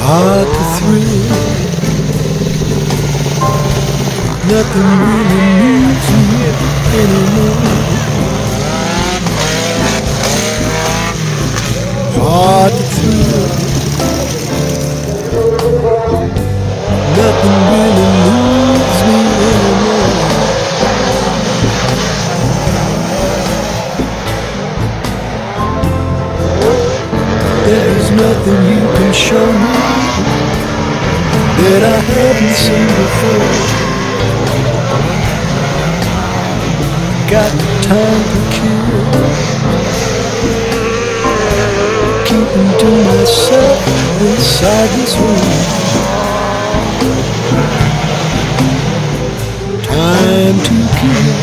Hard to thrill, nothing really moves me anymore. Hard to thrill, nothing really moves me anymore. There is nothing you can show me that I haven't seen before. Got time to kill, keeping to myself inside this room. Time to kill,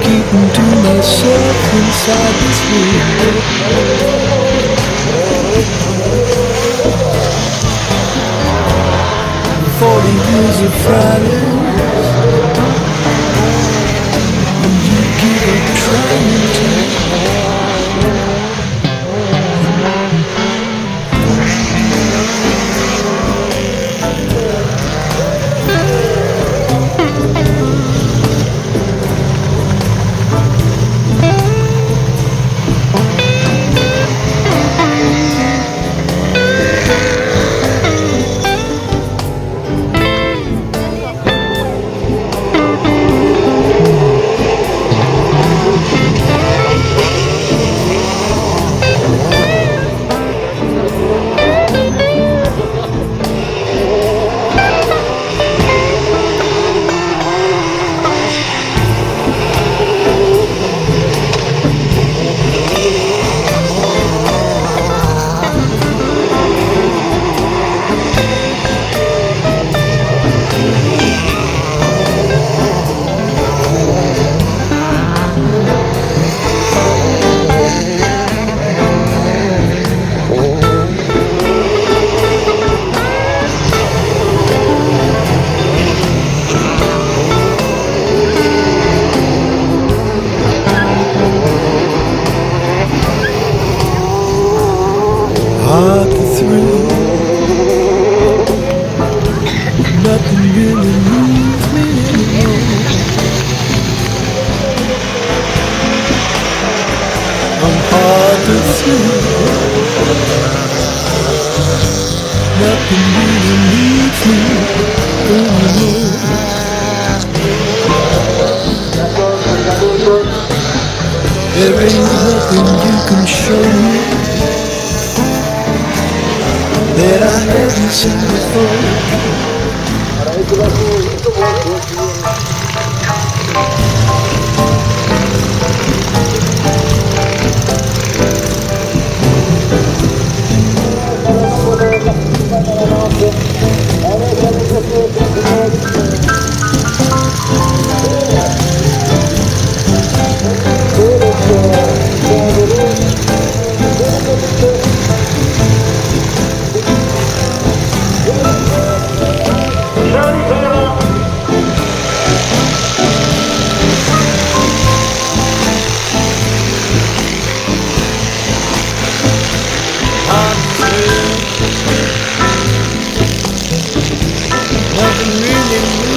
keeping to myself inside this room. 40 years of Friday, and you give up trying to. Hard to thrill, nothing really moves me anymore. I'm hard to thrill, nothing really moves me anymore. There ain't nothing you can show me that I haven't seen before. Nothing really